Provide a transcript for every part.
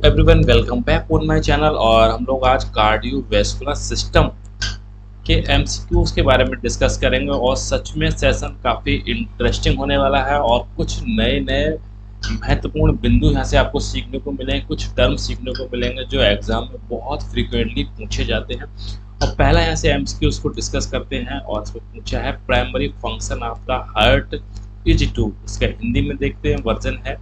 Everyone, welcome back on my channel. और हम लोग आज कार्डियोवैस्कुलर सिस्टम के एमसीक्यूज के बारे में डिस्कस करेंगे। और सच में सेशन काफ़ी इंटरेस्टिंग होने वाला है और कुछ नए नए महत्वपूर्ण बिंदु यहाँ से आपको सीखने को मिलेंगे। कुछ टर्म सीखने को मिलेंगे जो एग्जाम में बहुत फ्रीक्वेंटली पूछे जाते हैं। और पहला यहाँ से एमसीक्यूज को डिस्कस करते हैं और इसमें पूछा है primary function of the heart is to. इसका हिंदी में देखते हैं वर्जन है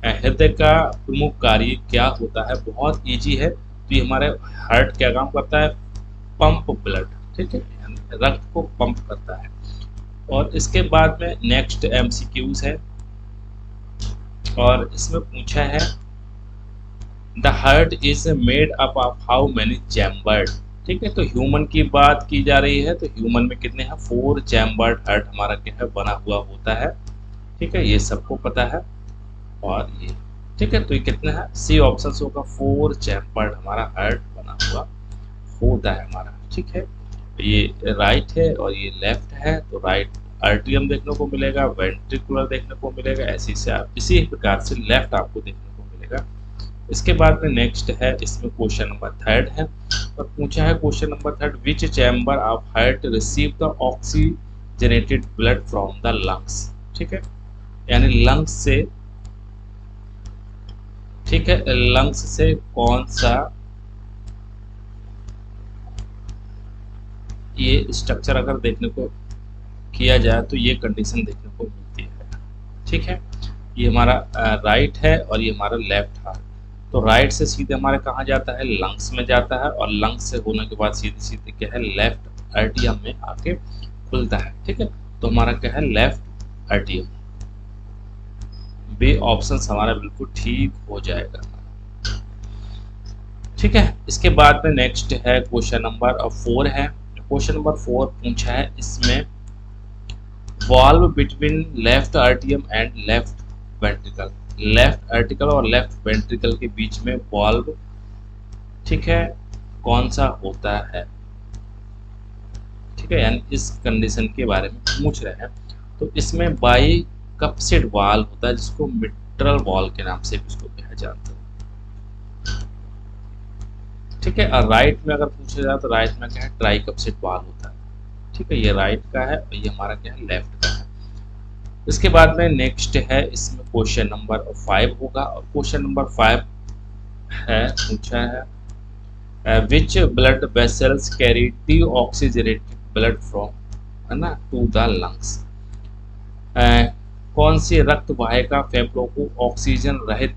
हृदय का प्रमुख कार्य क्या होता है। बहुत इजी है। तो ये हमारे हार्ट क्या काम करता है? पंप ब्लड, ठीक है, यानी रक्त को पंप करता है। और इसके बाद में नेक्स्ट एमसीक्यूज है और इसमें पूछा है the heart is made up of how many chambered. ठीक है, तो ह्यूमन की बात की जा रही है। तो ह्यूमन में कितने हैं? 4 चैम्बर्ड हार्ट हमारा क्या है बना हुआ होता है। ठीक है, ये सबको पता है। और ये ठीक है, तो ये कितना है? सी ऑप्शन होगा। 4 चैम्बर्ड हमारा हार्ट बना हुआ होता है हमारा। ठीक है, ये राइट है और ये लेफ्ट है। तो राइट आर्टियम देखने को मिलेगा, वेंट्रिकुलर देखने को मिलेगा। ऐसे से आप इसी प्रकार से लेफ्ट आपको देखने को मिलेगा। इसके बाद में नेक्स्ट है, इसमें क्वेश्चन नंबर 3 है और पूछा है question number 3 which chamber of heart receive the oxygenated blood from the lungs. ठीक है, यानी लंग्स से, ठीक है, लंग्स से कौन सा ये स्ट्रक्चर अगर देखने को किया जाए तो ये कंडीशन देखने को मिलती है। ठीक है, ये हमारा राइट है और ये हमारा लेफ्ट हार्ट। तो राइट से सीधे हमारे कहाँ जाता है? लंग्स में जाता है। और लंग्स से होने के बाद सीधे सीधे क्या है? लेफ्ट आर्टियम में आके खुलता है। ठीक है, तो हमारा क्या है? लेफ्ट आर्टियम। बी ऑप्शन हमारा बिल्कुल ठीक हो जाएगा। ठीक है, इसके बाद में नेक्स्ट है क्वेश्चन नंबर 4 है। क्वेश्चन नंबर 4 पूछा है इसमें वॉल्व बिटवीन लेफ्ट आर्टियम and left ventricle. Left article और लेफ्ट वेंट्रिकल के बीच में वॉल्व, ठीक है, कौन सा होता है? ठीक है, यानी इस कंडीशन के बारे में पूछ रहे हैं। तो इसमें बाई कपसिड वॉल्व होता है जिसको मिट्रल वॉल्व के नाम से भी इसको कहा जाता है। ठीक है, और राइट में अगर पूछा जाए तो राइट में क्या है? ट्राइकपसिड वॉल्व होता है। ठीक है, ये राइट का है और ये हमारा क्या है? लेफ्ट का है। इसके बाद में नेक्स्ट है, इसमें क्वेश्चन नंबर 5 होगा और क्वेश्चन नंबर 5 है, पूछा है which blood vessels carry deoxygenated blood from, है ना, टू द लंग्स। कौन सी रक्त वाहिका फेफड़ों को ऑक्सीजन रहित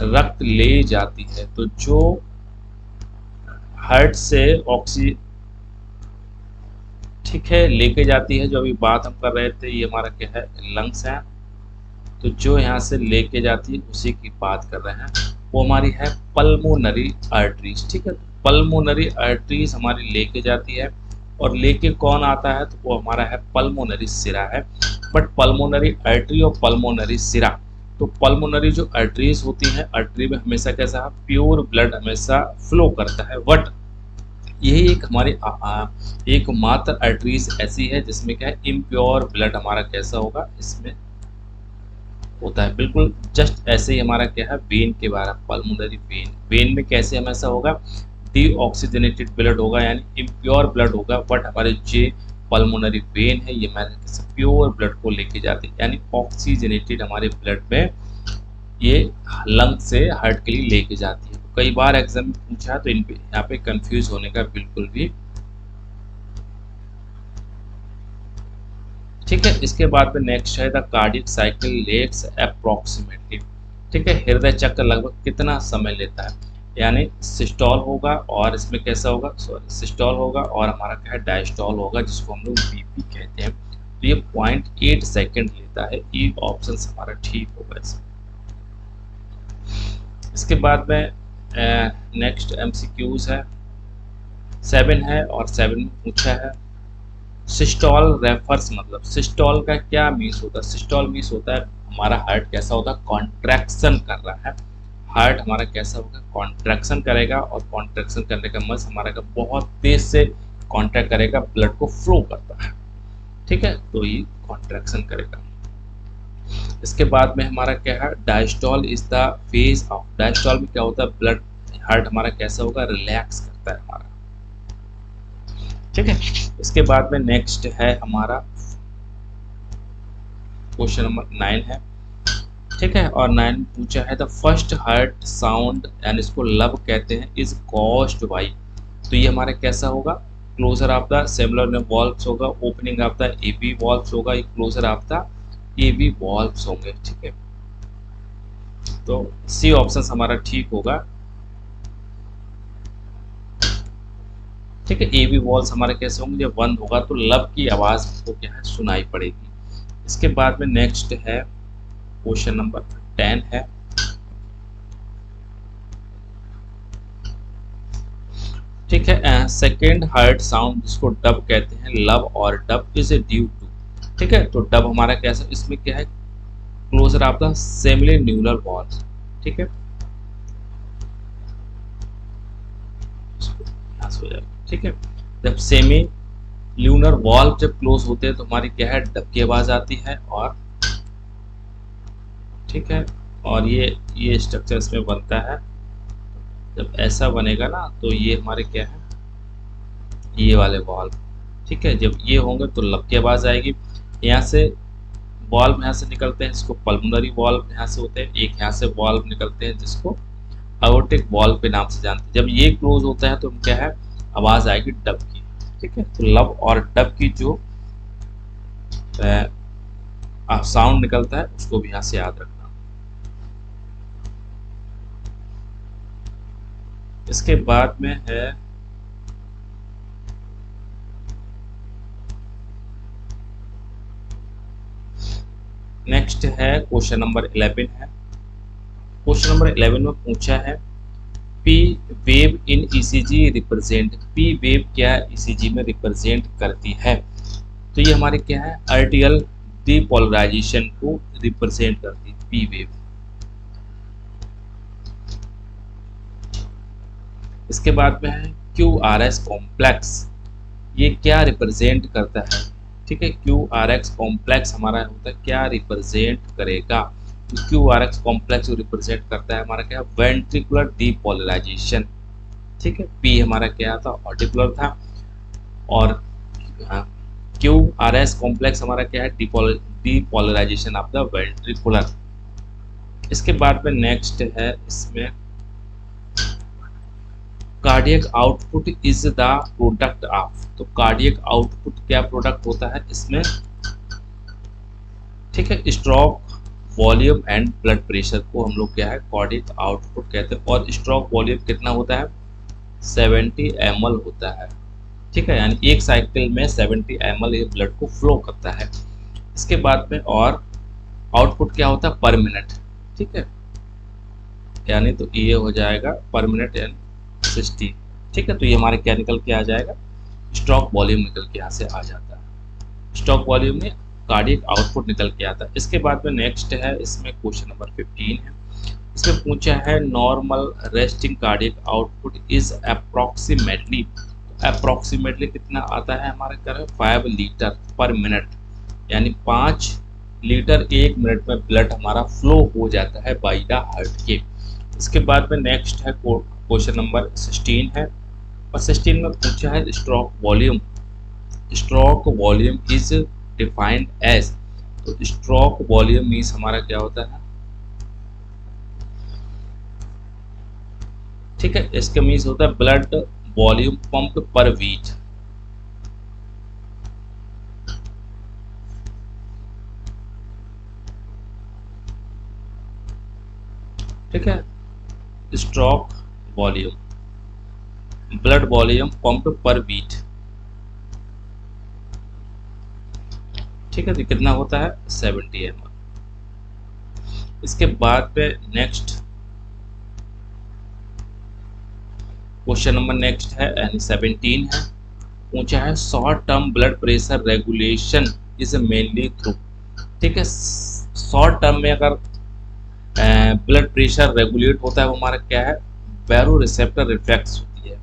रक्त ले जाती है? तो जो हार्ट से ठीक है लेके जाती है, जो अभी बात हम कर रहे थे, ये हमारा क्या है? लंग्स है। तो जो यहाँ से लेके जाती है उसी की बात कर रहे हैं, वो हमारी है पल्मोनरी आर्टरीज। ठीक है, पल्मोनरी आर्टरीज हमारी लेके जाती है और लेके कौन आता है? तो वो हमारा है पल्मोनरी सिरा है। बट पल्मोनरी आर्टरी और पल्मोनरी सिरा, तो पल्मोनरी जो आर्टरीज होती हैं, आर्टरी में हमेशा कैसा है? प्योर ब्लड हमेशा फ्लो करता है। बट यही एक हमारी एकमात्र आर्टरीज ऐसी है जिसमें क्या है? इम्प्योर ब्लड हमारा कैसा होगा? इसमें होता है। बिल्कुल जस्ट ऐसे ही हमारा क्या है? वेन के बारे में, पल्मोनरी वेन। वेन में कैसे हमेशा होगा? डीऑक्सीजनेटेड ब्लड होगा, यानी इम्प्योर ब्लड होगा। बट हमारे जो पल्मोनरी वेन है ये हमारे प्योर ब्लड को लेके जाती है, यानी ऑक्सीजनेटेड हमारे ब्लड में ये लंग से हार्ट के लिए लेके जाती है। तो कई बार एग्जाम में पूछा है, तो इन पे यहाँ पे कंफ्यूज होने का बिल्कुल भी। ठीक है, इसके बाद में नेक्स्ट है the cardiac cycle let's approximately. ठीक है, हृदय चक्र लगभग कितना समय लेता है? यानी सिस्टोल होगा और इसमें कैसा होगा? सॉरी, सिस्टोल होगा और हमारा क्या है? डायस्टोल होगा, जिसको हम लोग बीपी कहते हैं। तो ये 0.8 सेकेंड लेता है। ई ऑप्शन हमारा ठीक होगा इसमें। इसके बाद में नेक्स्ट एमसीक्यूज है, 7 है और 7 में पूछा है सिस्टोल रेफर्स, मतलब सिस्टोल का क्या मीन्स होता है? सिस्टोल मीन्स होता है हमारा हार्ट कैसा होता है? कॉन्ट्रैक्शन कर रहा है। हार्ट हमारा कैसा होगा? कॉन्ट्रैक्शन करेगा और कॉन्ट्रैक्शन करने का मस हमारा का बहुत तेज से कॉन्ट्रैक्ट करेगा, ब्लड को फ्लो करता है। ठीक है, तो ये कॉन्ट्रैक्शन करेगा। इसके बाद में हमारा क्या है, diastole is the phase of, diastole में क्या होता है, ब्लड हार्ट हमारा कैसा होगा, रिलैक्स करता है हमारा, ठीक है। इसके बाद में नेक्स्ट है हमारा क्वेश्चन नंबर 9 है, ठीक है। और 9 पूछा है the first heart sound and इसको लब कहते हैं इज कॉज्ड बाई, तो ये हमारा कैसा होगा, closure of the semilunar valves होगा, opening of the AB valves होगा, closure of the AB valves होंगे, ठीक है। तो सी ऑप्शन हमारा ठीक होगा, ठीक है। एबी वॉल्व्स हमारे कैसे होंगे, जब बंद होगा तो लब की आवाज को क्या है, सुनाई पड़ेगी। इसके बाद में नेक्स्ट है क्वेश्चन नंबर 10 है, ठीक है। सेकेंड हार्ट साउंड जिसको डब कहते हैं, लब और dub is a due to, ठीक है। तो डब हमारा कैसा, इसमें क्या है, closure of the semilunar valve, ठीक है, ठीक है। जब सेमी ल्यूनर वॉल्व जब क्लोज होते हैं तो हमारी क्या है, डब की आवाज आती है, और ठीक है, और ये स्ट्रक्चर इसमें बनता है, जब ऐसा बनेगा ना तो ये हमारे क्या है, ये वाले वॉल्व, ठीक है। जब ये होंगे तो लब की आवाज आएगी, यहाँ से वॉल्व यहाँ से निकलते हैं, इसको पल्मोनरी वॉल्व यहाँ से होते हैं, एक यहाँ से वॉल्व निकलते हैं जिसको एओर्टिक वॉल्व के नाम से जानते हैं। जब ये क्लोज होता है तो क्या है, आवाज आएगी डब की, ठीक है। तो लब और डब की जो साउंड निकलता है उसको भी यहाँ से याद रखना। इसके बाद में है नेक्स्ट है क्वेश्चन नंबर 11 है, क्वेश्चन नंबर 11 में पूछा है P wave in ECG represent, P wave क्या ईसीजी में रिप्रेजेंट करती है, तो ये हमारे क्या है, आर्टिकल डीपोलराइजेशन को रिप्रेजेंट करती है पी वेव। इसके बाद में है क्यू आर एस कॉम्प्लेक्स, ये क्या रिप्रेजेंट करता है, ठीक है। क्यू आर एक्स कॉम्प्लेक्स हमारा होता है क्या रिप्रेजेंट करेगा, तो Q R x complex represent करता है हमारा क्या, वेंट्रिकुलर डीपोलराइजेशन, ठीक है। पी हमारा क्या था, ऑर्टिकुलर था, और क्यू आर एस कॉम्प्लेक्स हमारा क्या है, डीपोलराइजेशन ऑफ द वेंट्रिकुलर। इसके बाद में नेक्स्ट है इसमें cardiac output is the product of, तो कार्डियक आउटपुट क्या प्रोडक्ट होता है इसमें, ठीक है। Stroke volume and blood pressure को हम लोग क्या है, कार्डियक आउटपुट कहते हैं, और स्ट्रोक वॉल्यूम कितना होता है, 70 ml होता है, ठीक है। यानी एक साइकिल में 70 ml ये ब्लड को फ्लो करता है। इसके बाद में और आउटपुट क्या होता है, पर मिनट, ठीक है, यानी तो ये हो जाएगा पर मिनट यानी 60, ठीक है। तो ये हमारे क्या निकल के आ जाएगा, स्ट्रोक वॉल्यूम निकल के यहाँ से आ जाता है, स्ट्रोक वॉल्यूम में कार्डियक आउटपुट निकल के आता है। इसके बाद में नेक्स्ट है इसमें क्वेश्चन नंबर 15 है, इसमें पूछा है normal resting cardiac output is approximately, approximately कितना आता है हमारे कर 5 लीटर पर मिनट, यानी 5 लीटर एक मिनट में ब्लड हमारा फ्लो हो जाता है बाई द हार्ट के। इसके बाद में नेक्स्ट है क्वेश्चन नंबर 16 है, और 16 में पूछा है stroke volume, stroke volume is defined as, तो स्ट्रोक वॉल्यूम मीन्स हमारा क्या होता है, ठीक है। इसका मीन्स होता है ब्लड वॉल्यूम पंप पर बीट, ठीक है। Stroke volume, blood volume pump पर बीट, ठीक है। तो कितना होता है, 70 ml। इसके बाद में नेक्स्ट क्वेश्चन नंबर नेक्स्ट है यानी 17 है, पूछा है short term blood pressure regulation is mainly through, ठीक है। शॉर्ट टर्म में अगर ब्लड प्रेशर रेगुलेट होता है वो हमारा क्या है, बैरो रिसेप्टर रिफ्लेक्स होती है,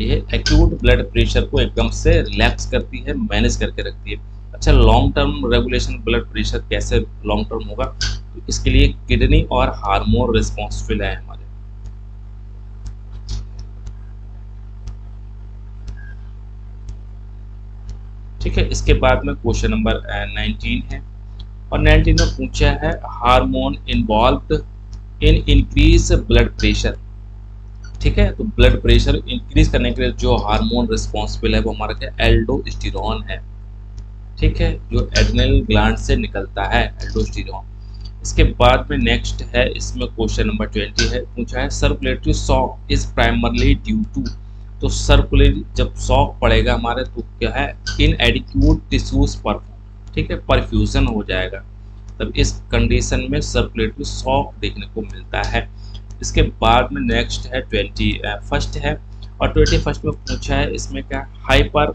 ये एक्यूट ब्लड प्रेशर को एकदम से रिलैक्स करती है, मैनेज करके रखती है। अच्छा, long term regulation blood pressure कैसे लॉन्ग टर्म होगा, तो इसके लिए किडनी और हार्मोन रिस्पॉन्सिबल है हमारे। ठीक है, इसके बाद में क्वेश्चन नंबर 19 है, और 19 में पूछा है hormone involved in increase blood pressure. ठीक है, तो ब्लड प्रेशर इंक्रीज करने के लिए जो हार्मोन रिस्पॉन्सिबल है वो हमारा क्या, एल्डोस्टेरोन है। ठीक है, जो एड्रिनल ग्लैंड से निकलता है एल्डोस्टेरोन। इसके बाद में नेक्स्ट है, इसमें क्वेश्चन नंबर 20 है, पूछा है circulatory shock is primarily due to. तो सर्कुलेटरी जब शॉक पड़ेगा हमारे तो क्या है, इनएडिक्वेट टिश्यूज परफ्यूजन। ठीक है, परफ्यूजन हो जाएगा, तब इस कंडीशन में सर्कुलेटरी शॉक देखने को मिलता है। इसके बाद में नेक्स्ट है 21 है, और 21 में पूछा है इसमें क्या, hyper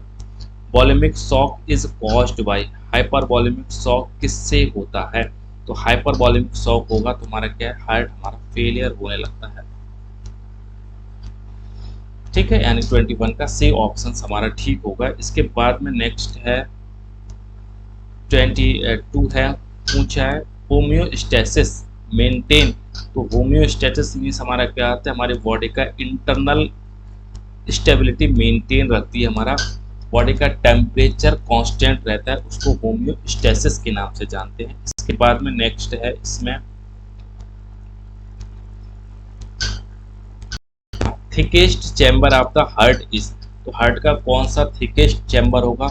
volaemic shock is caused by. Hyper volaemic shock किससे होता है, तो हाइपर वॉल्यूमिक शॉक होगा तो हमारा क्या है, हार्ट हमारा फेलियर होने लगता है। ठीक है, यानी 21 का सी ऑप्शन हमारा ठीक होगा। इसके बाद में नेक्स्ट है 22 है, पूछा है होम्योस्टेसिस मेंटेन। तो होम्योस्टेसिस मीन्स हमारा क्या होता है, हमारी बॉडी का इंटरनल स्टेबिलिटी मेंटेन रखती है, हमारा बॉडी का टेम्परेचर कांस्टेंट रहता है, उसको होम्योस्टेसिस के नाम से जानते हैं। इसके बाद में नेक्स्ट है, इसमें thickest chamber of the heart is. तो हार्ट का कौन सा थिकेस्ट चैम्बर होगा,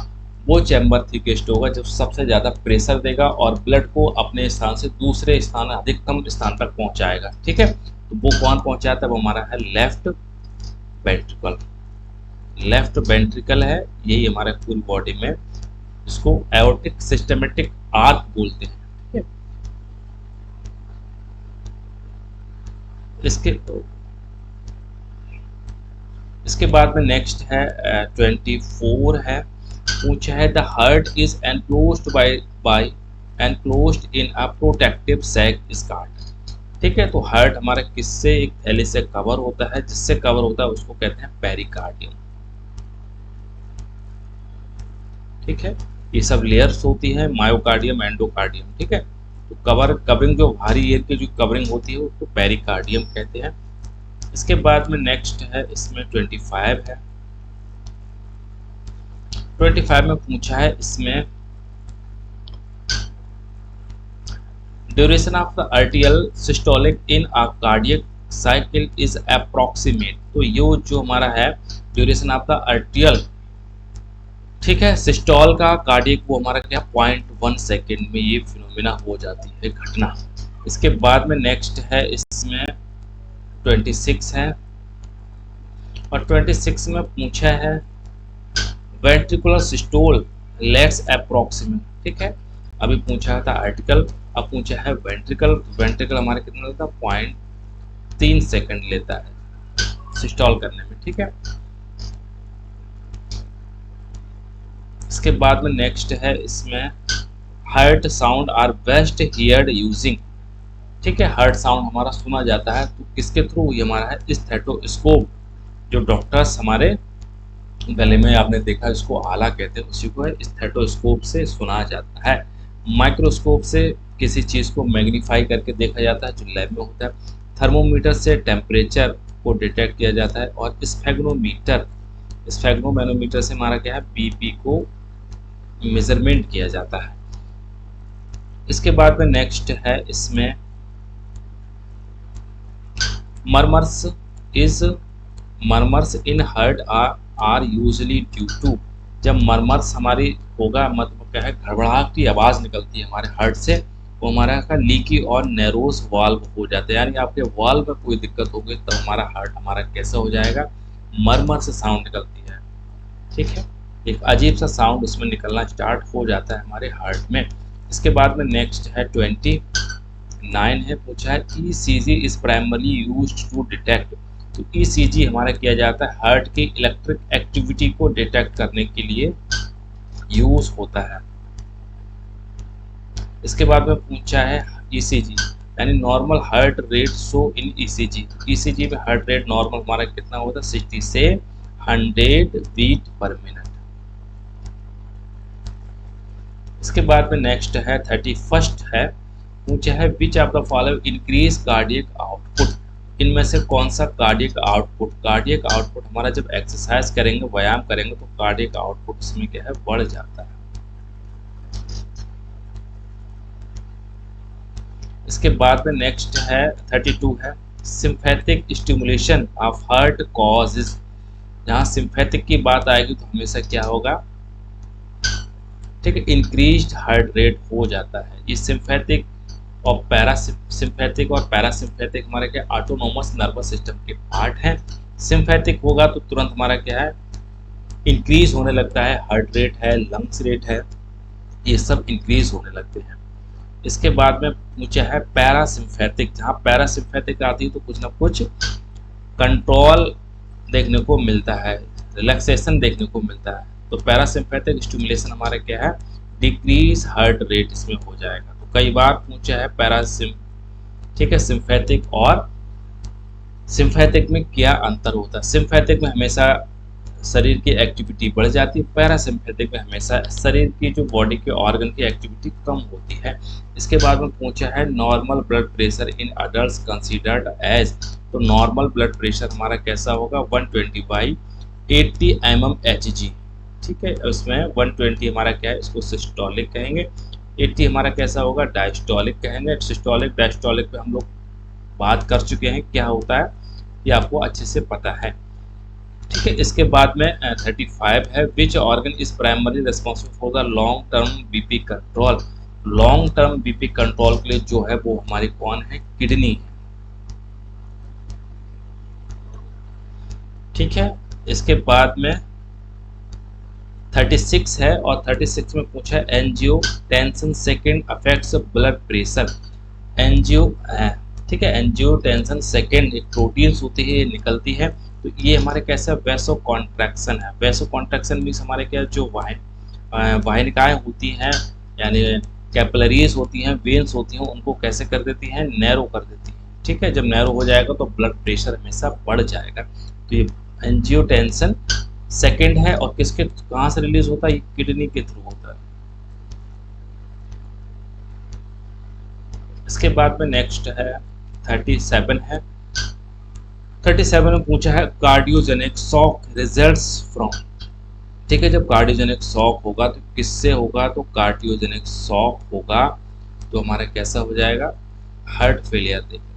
वो चैम्बर थिकेस्ट होगा जब सबसे ज़्यादा प्रेशर देगा और ब्लड को अपने स्थान से दूसरे स्थान, अधिकतम स्थान तक पहुंचाएगा। ठीक है, तो वो कौन पहुंचाता है, वो हमारा है लेफ्ट वेंट्रिकल। लेफ्ट वेंट्रिकल है, यही हमारे पूरी बॉडी में, इसको एओर्टिक सिस्टमेटिक आर्क बोलते हैं। ठीक है, इसके बाद में नेक्स्ट है 24 है, पूछा है the heart is enclosed by enclosed in a protective sac is called. ठीक है, तो हार्ट हमारा किससे, एक थैली से कवर होता है, जिससे कवर होता है उसको कहते हैं पेरिकार्डियम। ठीक है, ये सब लेयर्स होती है, मायोकार्डियम, एंडोकार्डियम। ठीक है, तो कवरिंग जो भारी एयर की जो कवरिंग होती है उसको पेरिकार्डियम कहते हैं। इसके बाद में नेक्स्ट है, इसमें 25 है। 25 में पूछा है इसमें duration of the आर्टियल systolic in a cardiac cycle is approximate. तो ये जो हमारा है ड्यूरेशन ऑफ द आर्टियल, ठीक है, सिस्टोल का कार्डियक, वो हमारा क्या 0.1 सेकेंड में ये फिनोमिना हो जाती है घटना। इसके बाद में नेक्स्ट है, इसमें 26 है, और 26 में पूछा है वेंट्रिकुलर सिस्टोल लेट्स अप्रोक्सीमेट। ठीक है, अभी पूछा था आर्टिकल, अब पूछा है वेंट्रिकल। वेंट्रिकल हमारे कितना लेता है, 0.3 सेकेंड लेता है सिस्टोल करने में। ठीक है, इसके बाद में नेक्स्ट है, इसमें heart sound are best heard using. ठीक है, हार्ट साउंड हमारा सुना जाता है तो किसके थ्रू, ये हमारा है स्टेथोस्कोप। जो डॉक्टर्स हमारे गले में, आपने देखा इसको आला कहते हैं, उसी को है स्टेथोस्कोप से सुना जाता है। माइक्रोस्कोप से किसी चीज़ को मैग्नीफाई करके देखा जाता है जो लैब में होता है। थर्मोमीटर से टेम्परेचर को डिटेक्ट किया जाता है, और स्फेग्नोमैनोमीटर से हमारा क्या है, बीपी को मेजरमेंट किया जाता है। इसके बाद में नेक्स्ट है, इसमें murmurs in heart are usually due to. जब मर्मर्स हमारी होगा, मतलब क्या है, घबराहट की आवाज़ निकलती है हमारे हार्ट से, वो हमारा का लीकी और नैरोस वाल्व हो जाता है, यानी आपके वाल्व में कोई दिक्कत होगी तो हमारा हार्ट हमारा कैसा हो जाएगा, मरमर से साउंड निकलती है। ठीक है, एक अजीब सा साउंड उसमें निकलना स्टार्ट हो जाता है हमारे हार्ट में। इसके बाद में नेक्स्ट है 29 है, पूछा है ECG is primarily used to detect. तो ईसीजी हमारा किया जाता है हार्ट की इलेक्ट्रिक एक्टिविटी को डिटेक्ट करने के लिए यूज होता है। इसके बाद में पूछा है ईसीजी यानी normal heart rate show in ECG. ECG में हार्ट रेट नॉर्मल हमारा कितना होता है, 60 से 100 बीट पर मिनट। इसके बाद में नेक्स्ट है 31st है, पूछा है which of the following increase cardiac output, इनमें से कौन सा कार्डियक आउटपुट हमारा जब एक्सरसाइज करेंगे, व्यायाम करेंगे तो कार्डियक आउटपुट इसमें क्या है, बढ़ जाता है। इसके बाद में नेक्स्ट है 32 है, sympathetic stimulation of heart causes, जहाँ सिंपैथिक की बात आएगी तो हमेशा क्या होगा, ठीक है, इंक्रीज्ड हार्ट रेट हो जाता है। ये सिंपैथिक और पैरासिम्पैथिक हमारे क्या ऑटोनोमस नर्वस सिस्टम के पार्ट हैं। सिंपैथिक होगा तो तुरंत हमारा क्या है, इंक्रीज होने लगता है, हार्ट रेट है, लंग्स रेट है, ये सब इंक्रीज होने लगते हैं। इसके बाद में पूछा है पैरासिम्पैथिक, जहाँ पैरासिम्पैथिक आती है तो कुछ ना कुछ कंट्रोल देखने को मिलता है, रिलैक्सेशन देखने को मिलता है। तो पैरासिम्पैथिक स्टिमुलेशन हमारा क्या है, डिक्रीज हार्ट रेट इसमें हो जाएगा। तो कई बार पूछा है ठीक है, सिम्पैथिक और सिम्पैथिक में क्या अंतर होता है। सिम्पैथिक में हमेशा शरीर की एक्टिविटी बढ़ जाती है, पैरासिम्पैथिक में हमेशा शरीर की जो बॉडी के ऑर्गन की एक्टिविटी कम होती है। इसके बाद में पूछा है normal blood pressure in adults considered as, तो नॉर्मल ब्लड प्रेशर हमारा कैसा होगा, 120/80 mmHg, ठीक है। उसमें 120 हमारा क्या है, इसको सिस्टोलिक कहेंगे, 80 हमारा कैसा होगा, डायस्टोलिक कहेंगे। सिस्टोलिक डायस्टोलिक पे हम लोग बात कर चुके हैं, क्या होता है ये आपको अच्छे से पता है, ठीक है। इसके बाद में 35 है, which organ is primary responsible for the long term BP control, long term BP control के लिए जो है वो हमारी कौन है, किडनी है, ठीक है। इसके बाद में 36 है, और 36 में पूछा है angiotensin second affects blood pressure, angio ठीक है, एंजियोटेंशन सेकेंड एक प्रोटीन्स होती है, ये निकलती है, तो ये हमारे कैसा वैसो कॉन्ट्रैक्शन है। वैसो कॉन्ट्रैक्शन मीन्स हमारे क्या जो वाहिनिकाएं होती हैं, यानी कैपिलरीज होती हैं, वेन्स होती हैं, उनको कैसे कर देती हैं, नैरो कर देती हैं, ठीक है। जब नैरो हो जाएगा तो ब्लड प्रेशर हमेशा बढ़ जाएगा। तो ये एंजियोटेंशन सेकेंड है, और किसके कहाँ से रिलीज होता है, ये किडनी के थ्रू होता है। इसके बाद में नेक्स्ट है 37 है, 37 में पूछा है कार्डियोजेनिक शॉक रिजल्ट्स फ्रॉम, ठीक है। जब कार्डियोजेनिक शॉक होगा तो किससे होगा, तो कार्डियोजेनिक शॉक होगा तो हमारा कैसा हो जाएगा, हार्ट फेलियर देखिए।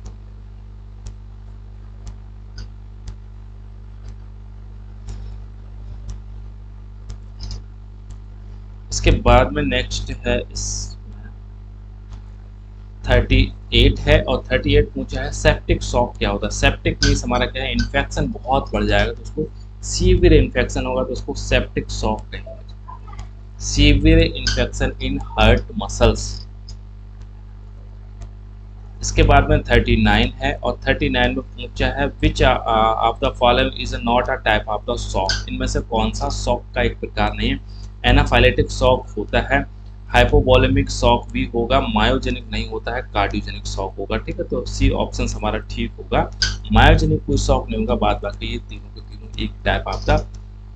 इसके बाद में नेक्स्ट है 38 है, और 38 पूछा है सेप्टिक शॉक क्या होता है। सेप्टिक मीन्स हमारा क्या है, इन्फेक्शन बहुत बढ़ जाएगा तो उसको सीवियर इन्फेक्शन होगा तो उसको सेप्टिक शॉक कहेंगे, severe infection in heart muscles. इसके बाद में 39 है, और 39 में पूछा है which of the following is not a type of the shock, इनमें से कौन सा शॉक का एक प्रकार नहीं है। एनाफाइलेटिक शॉक होता है, हाइपोवोलेमिक शॉक भी होगा, मायोजेनिक नहीं होता है, कार्डियोजेनिक शॉक होगा, ठीक है। तो सी ऑप्शन हमारा ठीक होगा, मायोजेनिक कोई शॉक नहीं होगा, बाद बाकी ये तीनों के तीनों एक type of the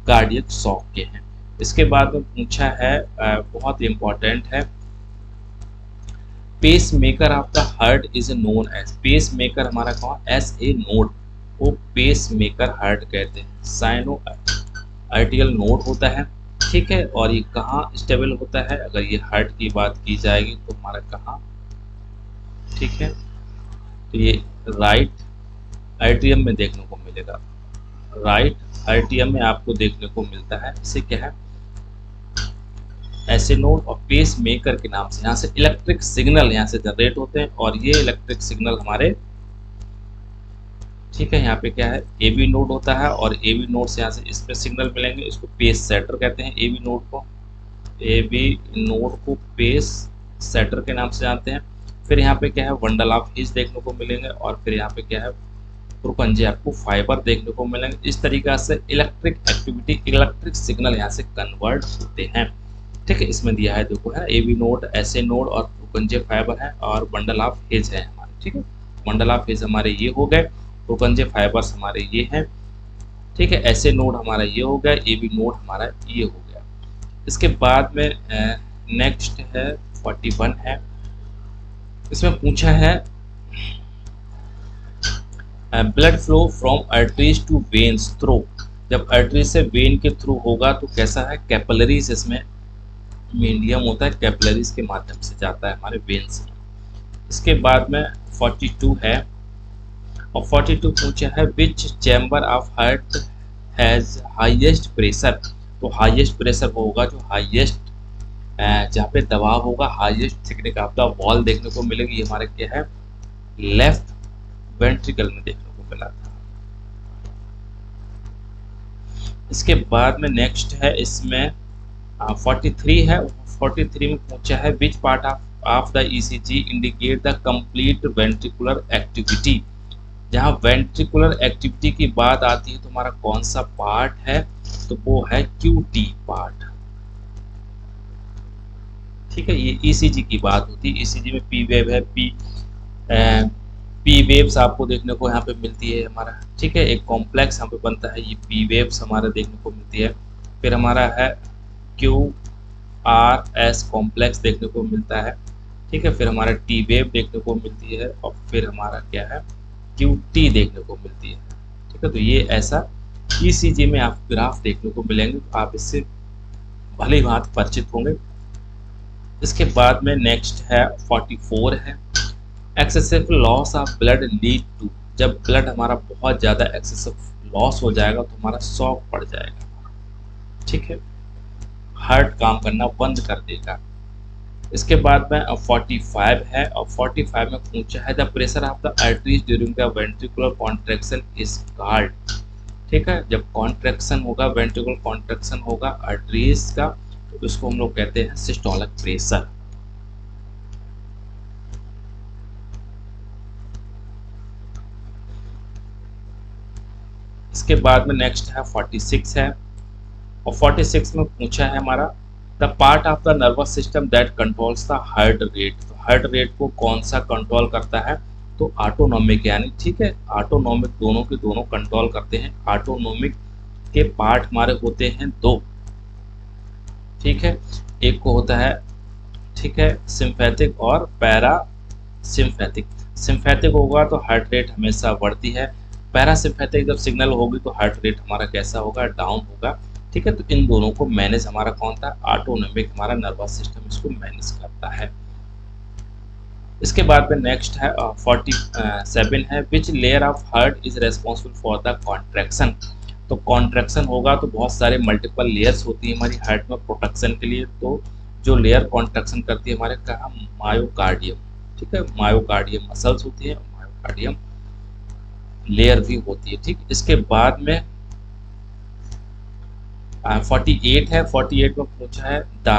cardiac shock के हैं। इसके बाद में पूछा है बहुत इंपॉर्टेंट है, pacemaker of the heart is known as, pacemaker हमारा कौन, एस ए नोड वो पेस मेकर हार्ट कहते हैं, साइनो आर्टियल नोड होता है, ठीक है। और ये कहाँ स्टेबल होता है, अगर ये हार्ट की बात की जाएगी तो हमारा कहाँ, ठीक है, तो ये राइट आर्टियम में देखने को मिलेगा, राइट आर्टियम में आपको देखने को मिलता है। इसे क्या है, ऐसे नोड और पेस मेकर के नाम से यहाँ से इलेक्ट्रिक सिग्नल यहाँ से जनरेट होते हैं, और ये इलेक्ट्रिक सिग्नल हमारे, ठीक है, यहाँ पे क्या है ए बी नोड होता है, और ए बी नोड से यहाँ से इस पे सिग्नल मिलेंगे, इसको पेस सेटर कहते हैं। ए बी नोड को पेस सेटर के नाम से जानते हैं। फिर यहाँ पे क्या है बंडल ऑफ हिज देखने को मिलेंगे, और फिर यहाँ पे क्या है प्रोपंजे आपको फाइबर देखने को मिलेंगे। इस तरीका से इलेक्ट्रिक एक्टिविटी, इलेक्ट्रिक सिग्नल यहाँ से कन्वर्ट होते हैं, ठीक है। इसमें दिया है देखो है ए बी नोड, ऐसे नोड, और प्रोपंजे फाइबर है, और बंडल ऑफ हिज है हमारे, ठीक है। बंडल ऑफ हिज हमारे ये हो गए, प्रोपंजे फाइबर्स हमारे ये हैं, ठीक है। ऐसे नोड हमारा ये हो गया, ए बी नोड हमारा ये हो गया। इसके बाद में नेक्स्ट है 41 है, इसमें पूछा है blood flow from arteries to veins through, जब आर्टरी से वेन के थ्रू होगा तो कैसा है, कैपिलरीज इसमें मीडियम होता है, कैपिलरीज के माध्यम से जाता है हमारे वेन्स में। इसके बाद में 42 है, और 42 पूछा है which chamber of heart has highest pressure, तो हाईएस्ट प्रेशर वो होगा जो हाईएस्ट जहाँ पे दबाव होगा, highest thickness of the wall देखने को मिलेगी। ये हमारे क्या है, लेफ्ट वेंट्रिकल में देखने को मिला था। इसके बाद में नेक्स्ट है इसमें 43 है, 43 में पूछा है which part of the ECG indicate the complete ventricular activity, जहाँ वेंट्रिकुलर एक्टिविटी की बात आती है तो हमारा कौन सा पार्ट है, तो वो है QT पार्ट। ठीक है, ये ईसीजी की बात होती है। ईसीजी में पी वेव है, पी वेव्स आपको देखने को यहाँ पे मिलती है हमारा। ठीक है, एक कॉम्प्लेक्स यहाँ पे बनता है, ये पी वेव्स हमारा देखने को मिलती है। फिर हमारा है QRS कॉम्प्लेक्स देखने को मिलता है। ठीक है, फिर हमारा टी वेव देखने को मिलती है, और फिर हमारा क्या है, QT देखने को मिलती है। ठीक है, तो ये ऐसा ईसीजी में आप ग्राफ देखने को मिलेंगे, तो आप इससे भली भांति परिचित होंगे। इसके बाद में नेक्स्ट है 44 है, excessive loss of blood lead to, जब ब्लड हमारा बहुत ज़्यादा एक्सेसिव लॉस हो जाएगा तो हमारा शॉक पड़ जाएगा। ठीक है, हार्ट काम करना बंद कर देगा। इसके बाद में 45 है, और 45 में पूछा है the pressure of the arteries during the ventricular contraction is called. ठीक है, जब कॉन्ट्रैक्शन होगा, वेंट्रिकुलर कॉन्ट्रैक्शन होगा आर्टरीज का, तो इसको हम लोग कहते हैं सिस्टोलिक प्रेशर। इसके बाद में नेक्स्ट है 46 है, और 46 में पूछा है हमारा the part of the nervous system that controls the heart rate, तो हार्ट रेट को कौन सा कंट्रोल करता है, तो ऑटोनोमिक, यानी ठीक है, ऑटोनोमिक दोनों के दोनों कंट्रोल करते हैं। ऑटोनोमिक के पार्ट हमारे होते हैं दो। ठीक है, एक को होता है, ठीक है, सिम्पैथिक और पैरा सिम्पैथिक। सिम्पैथिक होगा तो हार्ट रेट हमेशा बढ़ती है, पैरासिम्पैथिक जब सिग्नल होगी तो हार्ट रेट हमारा कैसा होगा, डाउन होगा। ठीक है, तो इन दोनों को मैनेज हमारा कौन था, ऑटोनोमिक हमारा नर्वस सिस्टम इसको मैनेज करता है। इसके बाद में नेक्स्ट है 47 है which layer of heart is responsible for the contraction, तो कॉन्ट्रैक्शन होगा तो बहुत सारे मल्टीपल लेयर्स होती है हमारी हार्ट में प्रोटेक्शन के लिए, तो जो लेयर कॉन्ट्रैक्शन करती है हमारे कहा, मायोकार्डियम। ठीक है, मायोकार्डियम मसल्स होती है, मायोकार्डियम लेयर भी होती है। ठीक, इसके बाद में 48 है, 48 में पूछा है द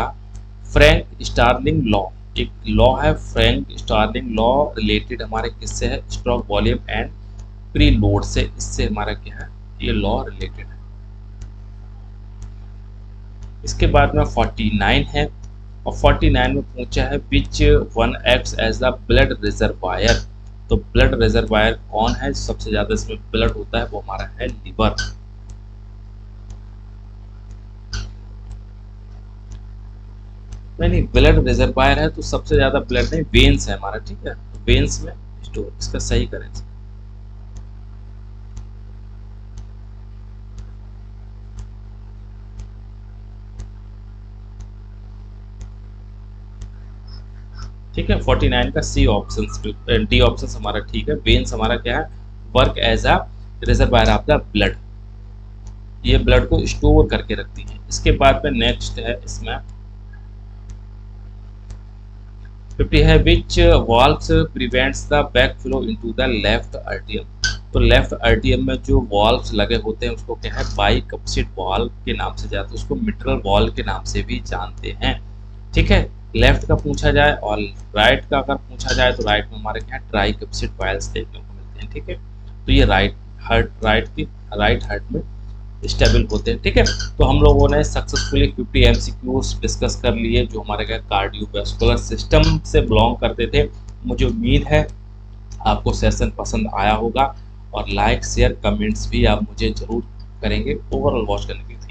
फ्रैंक स्टार्लिंग लॉ, एक लॉ है फ्रैंक स्टार्लिंग लॉ, रिलेटेड हमारे किससे है, stroke volume and pre load से, इससे हमारा क्या है, ये लॉ रिलेटेड है। इसके बाद में 49 है, और 49 में पूछा है which one acts as the blood reservoir, तो ब्लड रिजर्वायर कौन है, सबसे ज्यादा इसमें ब्लड होता है वो हमारा है लिवर। नहीं, ब्लड रिजर्वायर है तो सबसे ज्यादा ब्लड नहीं, वेन्स है हमारा। ठीक है, तो वेन्स में स्टोर, इसका सही करें। ठीक है, 49 का सी ऑप्शन, डी ऑप्शन हमारा ठीक है। वेन्स हमारा क्या है, work as a reservoir of the blood, ये ब्लड को स्टोर करके रखती है। इसके बाद में नेक्स्ट है इसमें 50 है which valves prevents the back flow into the left आर्टियम, तो लेफ्ट आर्टियम में जो वाल्व्स लगे होते हैं उसको क्या है, बाइकप्सिड वाल्व के नाम से जाते हैं, उसको मिट्रल वाल्व के नाम से भी जानते हैं। ठीक है, लेफ्ट का पूछा जाए और राइट का अगर पूछा जाए तो राइट में हमारे क्या है, ट्राइकप्सिड वाल्व्स देखने को मिलते हैं। ठीक है, तो ये राइट हार्ट में स्टेबल होते हैं। ठीक है, तो हम लोगों ने सक्सेसफुली 50 MCQs डिस्कस कर लिए जो हमारे क्या कार्डियोवैस्कुलर सिस्टम से बिलोंग करते थे। मुझे उम्मीद है आपको सेशन पसंद आया होगा, और लाइक शेयर कमेंट्स भी आप मुझे जरूर करेंगे। ओवरऑल वॉच करने के लिए